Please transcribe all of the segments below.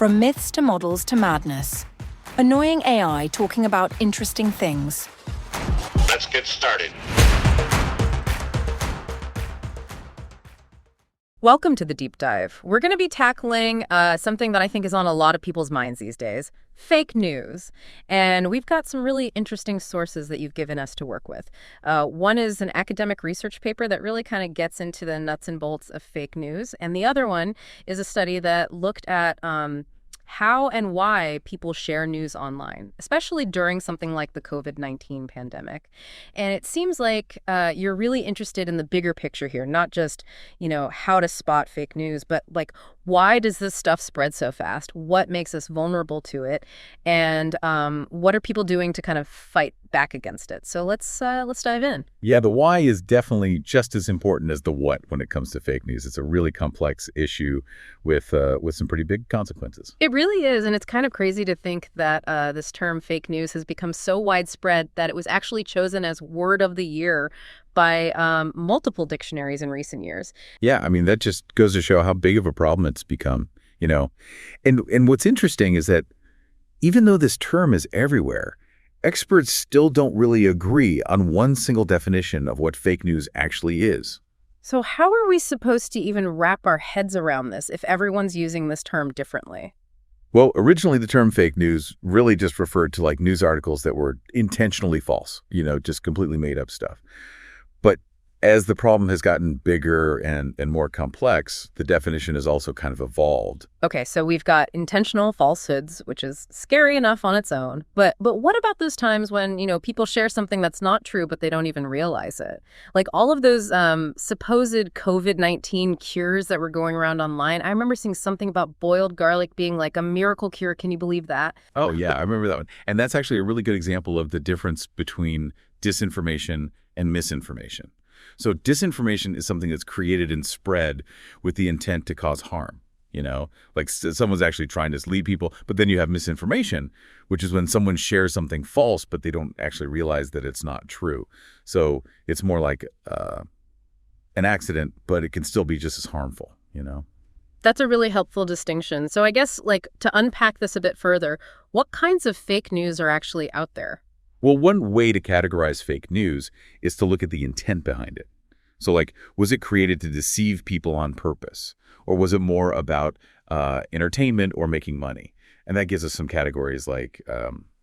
From myths to models to madness. Annoying AI talking about interesting things. Let's get started. Welcome to the Deep Dive. We're going to be tackling something that I think is on a lot of people's minds these days, fake news. And we've got some really interesting sources that you've given us to work with. One is an academic research paper that really kind of gets into the nuts and bolts of fake news. And the other one is a study that looked at how and why people share news online, especially during something like the COVID-19 pandemic. And it seems like you're really interested in the bigger picture here, not just, how to spot fake news, but like, why does this stuff spread so fast? What makes us vulnerable to it? And what are people doing to kind of fight back against it? So let's dive in. Yeah, the why is definitely just as important as the what when it comes to fake news. It's a really complex issue with some pretty big consequences. It really is, and it's kind of crazy to think that this term fake news has become so widespread that it was actually chosen as word of the year by multiple dictionaries in recent years. Yeah, I mean, that just goes to show how big of a problem it's become, And what's interesting is that even though this term is everywhere, experts still don't really agree on one single definition of what fake news actually is. So how are we supposed to even wrap our heads around this if everyone's using this term differently? Well, originally the term fake news really just referred to like news articles that were intentionally false, just completely made up stuff. But as the problem has gotten bigger and more complex, the definition has also kind of evolved. Okay, so we've got intentional falsehoods, which is scary enough on its own. But what about those times when, people share something that's not true, but they don't even realize it? Like all of those supposed COVID-19 cures that were going around online. I remember seeing something about boiled garlic being like a miracle cure. Can you believe that? Oh, yeah, I remember that one. And that's actually a really good example of the difference between disinformation and misinformation. So disinformation is something that's created and spread with the intent to cause harm, like someone's actually trying to lead people. But then you have misinformation, which is when someone shares something false, but they don't actually realize that it's not true. So it's more like an accident, but it can still be just as harmful, That's a really helpful distinction. So I guess to unpack this a bit further, what kinds of fake news are actually out there? Well, one way to categorize fake news is to look at the intent behind it. So was it created to deceive people on purpose? Or was it more about entertainment or making money? And that gives us some categories like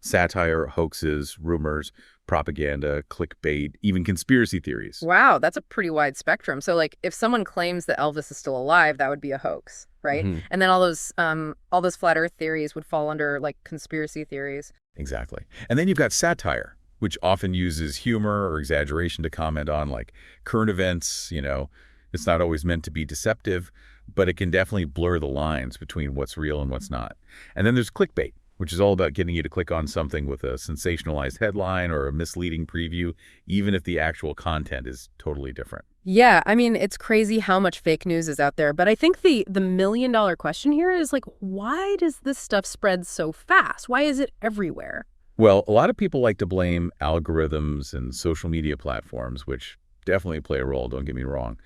satire, hoaxes, rumors, propaganda, clickbait, even conspiracy theories. Wow, that's a pretty wide spectrum. So if someone claims that Elvis is still alive, that would be a hoax, right? Mm-hmm. And then all those flat earth theories would fall under conspiracy theories. Exactly. And then you've got satire, which often uses humor or exaggeration to comment on current events. It's not always meant to be deceptive, but it can definitely blur the lines between what's real and what's not. And then there's clickbait, which is all about getting you to click on something with a sensationalized headline or a misleading preview, even if the actual content is totally different. Yeah, I mean, it's crazy how much fake news is out there. But I think the million-dollar question here is why does this stuff spread so fast? Why is it everywhere? Well, a lot of people like to blame algorithms and social media platforms, which definitely play a role, don't get me wrong.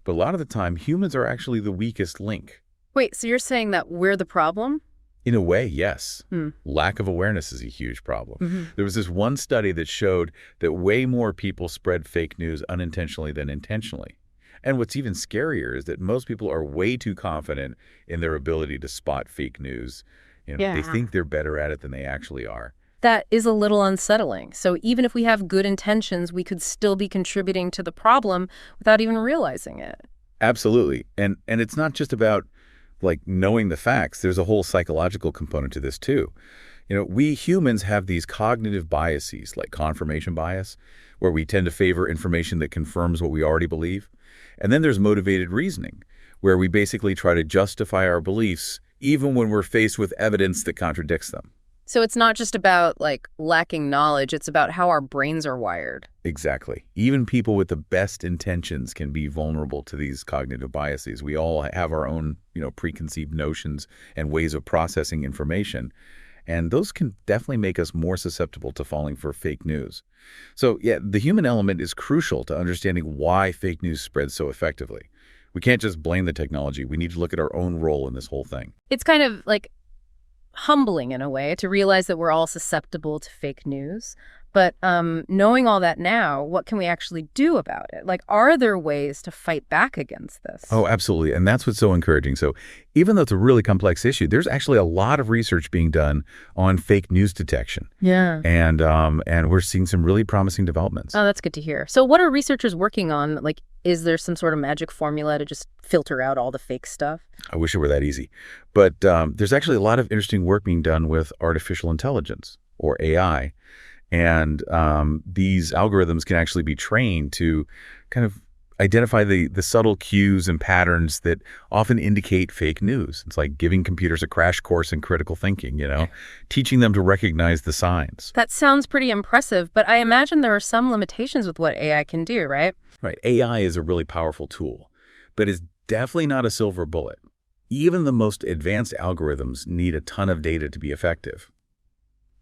But a lot of the time, humans are actually the weakest link. Wait, so you're saying that we're the problem? In a way, yes. Lack of awareness is a huge problem. Mm-hmm. There was this one study that showed that way more people spread fake news unintentionally than intentionally. And what's even scarier is that most people are way too confident in their ability to spot fake news. They think they're better at it than they actually are. That is a little unsettling. So even if we have good intentions, we could still be contributing to the problem without even realizing it. Absolutely. And it's not just about knowing the facts. There's a whole psychological component to this too. We humans have these cognitive biases like confirmation bias, where we tend to favor information that confirms what we already believe. And then there's motivated reasoning, where we basically try to justify our beliefs even when we're faced with evidence that contradicts them. So it's not just about lacking knowledge, it's about how our brains are wired. Exactly. Even people with the best intentions can be vulnerable to these cognitive biases. We all have our own, preconceived notions and ways of processing information. And those can definitely make us more susceptible to falling for fake news. So yeah, the human element is crucial to understanding why fake news spreads so effectively. We can't just blame the technology. We need to look at our own role in this whole thing. It's kind of humbling in a way to realize that we're all susceptible to fake news. But knowing all that now, what can we actually do about it? Like, are there ways to fight back against this? Oh, absolutely. And that's what's so encouraging. So even though it's a really complex issue, there's actually a lot of research being done on fake news detection. Yeah. And we're seeing some really promising developments. Oh, that's good to hear. So what are researchers working on? Like, is there some sort of magic formula to just filter out all the fake stuff? I wish it were that easy. But there's actually a lot of interesting work being done with artificial intelligence, or AI. And these algorithms can actually be trained to kind of identify the subtle cues and patterns that often indicate fake news. It's like giving computers a crash course in critical thinking, teaching them to recognize the signs. That sounds pretty impressive, but I imagine there are some limitations with what AI can do, right? Right. AI is a really powerful tool, but it's definitely not a silver bullet. Even the most advanced algorithms need a ton of data to be effective.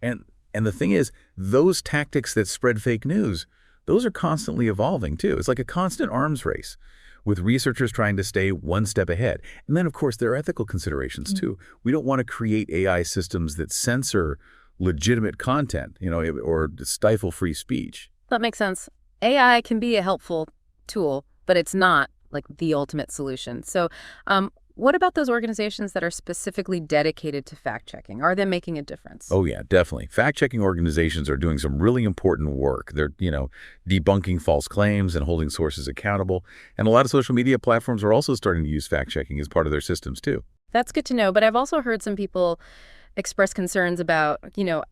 And the thing is, those tactics that spread fake news, those are constantly evolving too. It's like a constant arms race with researchers trying to stay one step ahead. And then, of course, there are ethical considerations too. We don't want to create AI systems that censor legitimate content, or stifle free speech. That makes sense. AI can be a helpful tool, but it's not like the ultimate solution. So what about those organizations that are specifically dedicated to fact-checking? Are they making a difference? Oh, yeah, definitely. Fact-checking organizations are doing some really important work. They're, debunking false claims and holding sources accountable. And a lot of social media platforms are also starting to use fact-checking as part of their systems, too. That's good to know. But I've also heard some people express concerns about,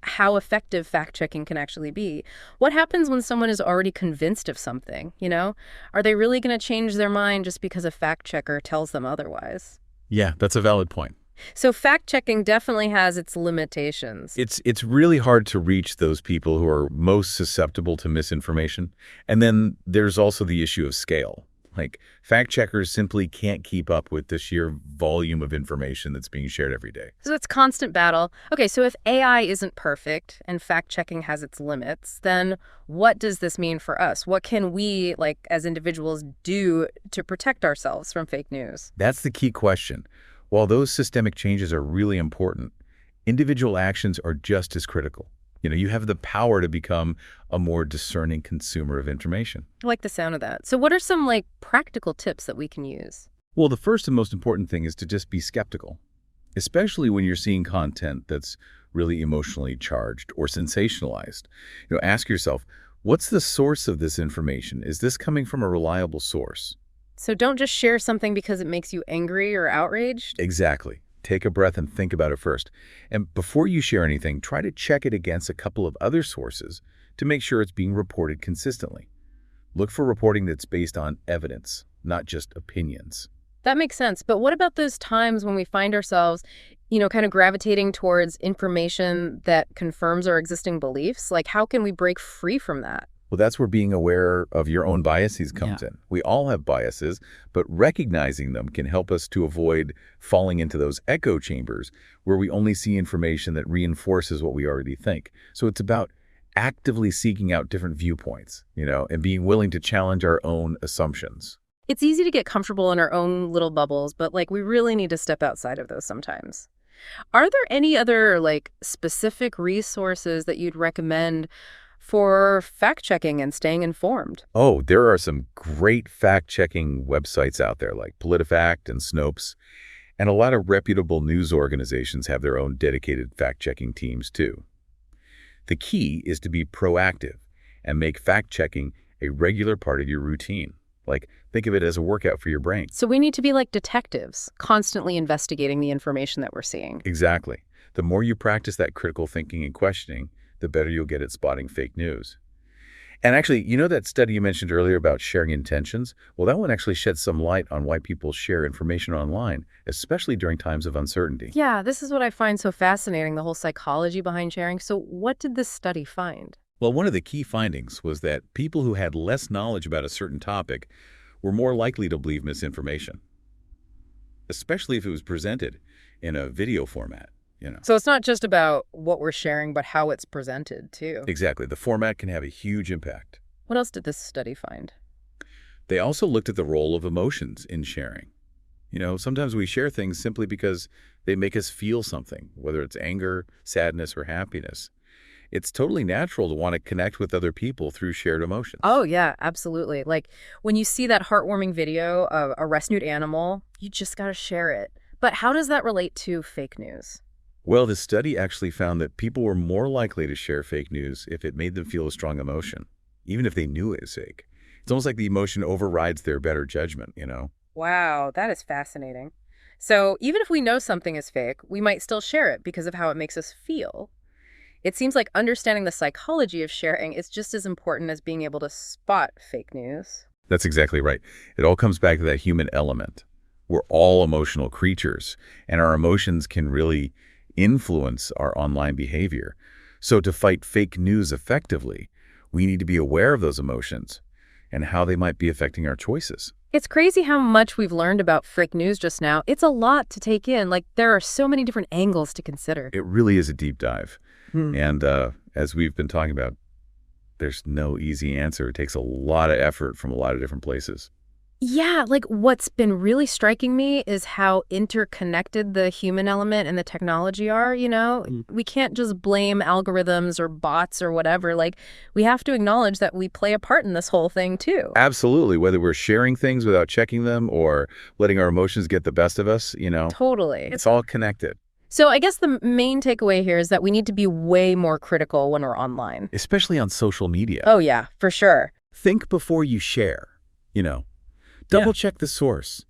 how effective fact-checking can actually be. What happens when someone is already convinced of something, Are they really going to change their mind just because a fact-checker tells them otherwise? Yeah, that's a valid point. So fact-checking definitely has its limitations. It's really hard to reach those people who are most susceptible to misinformation. And then there's also the issue of scale. Like, fact checkers simply can't keep up with the sheer volume of information that's being shared every day. So it's constant battle. Okay, so if AI isn't perfect and fact checking has its limits, then what does this mean for us? What can we, as individuals, do to protect ourselves from fake news? That's the key question. While those systemic changes are really important, individual actions are just as critical. You have the power to become a more discerning consumer of information. I like the sound of that. So what are some practical tips that we can use? Well, the first and most important thing is to just be skeptical, especially when you're seeing content that's really emotionally charged or sensationalized. Ask yourself, what's the source of this information? Is this coming from a reliable source? So don't just share something because it makes you angry or outraged? Exactly. Take a breath and think about it first. And before you share anything, try to check it against a couple of other sources to make sure it's being reported consistently. Look for reporting that's based on evidence, not just opinions. That makes sense. But what about those times when we find ourselves, kind of gravitating towards information that confirms our existing beliefs? How can we break free from that? Well, that's where being aware of your own biases comes in. We all have biases, but recognizing them can help us to avoid falling into those echo chambers where we only see information that reinforces what we already think. So it's about actively seeking out different viewpoints, and being willing to challenge our own assumptions. It's easy to get comfortable in our own little bubbles, but we really need to step outside of those sometimes. Are there any other specific resources that you'd recommend for fact-checking and staying informed? Oh, there are some great fact-checking websites out there like PolitiFact and Snopes, and a lot of reputable news organizations have their own dedicated fact-checking teams too. The key is to be proactive and make fact-checking a regular part of your routine. Think of it as a workout for your brain. So we need to be like detectives, constantly investigating the information that we're seeing. Exactly. The more you practice that critical thinking and questioning, the better you'll get at spotting fake news. And actually, that study you mentioned earlier about sharing intentions? Well, that one actually sheds some light on why people share information online, especially during times of uncertainty. Yeah, this is what I find so fascinating, the whole psychology behind sharing. So what did this study find? Well, one of the key findings was that people who had less knowledge about a certain topic were more likely to believe misinformation, especially if it was presented in a video format. So it's not just about what we're sharing, but how it's presented, too. Exactly. The format can have a huge impact. What else did this study find? They also looked at the role of emotions in sharing. Sometimes we share things simply because they make us feel something, whether it's anger, sadness, or happiness. It's totally natural to want to connect with other people through shared emotions. Oh, yeah, absolutely. Like when you see that heartwarming video of a rescued animal, you just got to share it. But how does that relate to fake news? Well, this study actually found that people were more likely to share fake news if it made them feel a strong emotion, even if they knew it was fake. It's almost like the emotion overrides their better judgment. Wow, that is fascinating. So even if we know something is fake, we might still share it because of how it makes us feel. It seems like understanding the psychology of sharing is just as important as being able to spot fake news. That's exactly right. It all comes back to that human element. We're all emotional creatures, and our emotions can really influence our online behavior. So to fight fake news effectively, we need to be aware of those emotions and how they might be affecting our choices. It's crazy how much we've learned about fake news just now. It's a lot to take in. Like, there are so many different angles to consider. It really is a deep dive. And as we've been talking about, there's no easy answer. It takes a lot of effort from a lot of different places. Yeah, like what's been really striking me is how interconnected the human element and the technology are, We can't just blame algorithms or bots or whatever. Like, we have to acknowledge that we play a part in this whole thing, too. Absolutely. Whether we're sharing things without checking them or letting our emotions get the best of us, Totally. It's all connected. So I guess the main takeaway here is that we need to be way more critical when we're online. Especially on social media. Oh, yeah, for sure. Think before you share, Double check the source.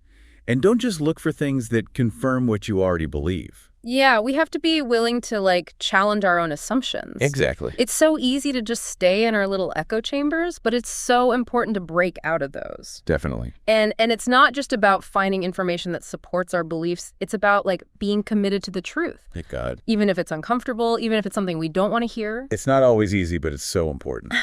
And don't just look for things that confirm what you already believe. Yeah, we have to be willing to, challenge our own assumptions. Exactly. It's so easy to just stay in our little echo chambers, but it's so important to break out of those. Definitely. And it's not just about finding information that supports our beliefs. It's about, being committed to the truth. Thank God. Even if it's uncomfortable, even if it's something we don't want to hear. It's not always easy, but it's so important.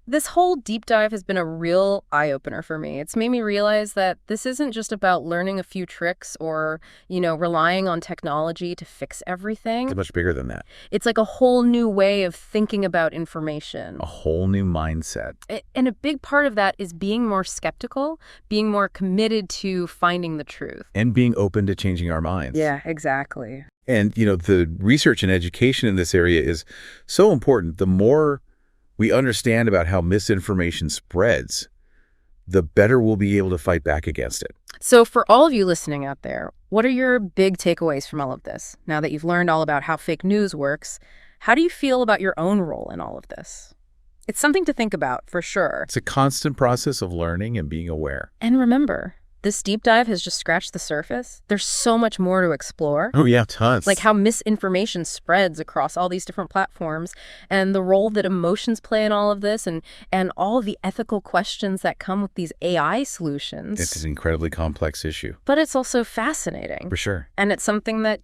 This whole deep dive has been a real eye-opener for me. It's made me realize that this isn't just about learning a few tricks or, relying on technology to fix everything. It's much bigger than that. It's like a whole new way of thinking about information. A whole new mindset. And a big part of that is being more skeptical, being more committed to finding the truth. And being open to changing our minds. Yeah, exactly. And, the research and education in this area is so important. The more we understand about how misinformation spreads, the better we'll be able to fight back against it. So for all of you listening out there, what are your big takeaways from all of this? Now that you've learned all about how fake news works, how do you feel about your own role in all of this? It's something to think about, for sure. It's a constant process of learning and being aware. And remember, this deep dive has just scratched the surface. There's so much more to explore. Oh, yeah, tons. Like how misinformation spreads across all these different platforms and the role that emotions play in all of this and all of the ethical questions that come with these AI solutions. It's an incredibly complex issue. But it's also fascinating. For sure. And it's something that,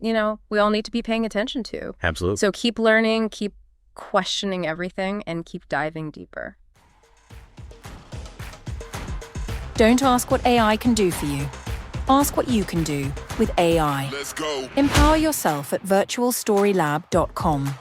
we all need to be paying attention to. Absolutely. So keep learning, keep questioning everything, and keep diving deeper. Don't ask what AI can do for you. Ask what you can do with AI. Let's go. Empower yourself at virtualstorylab.com.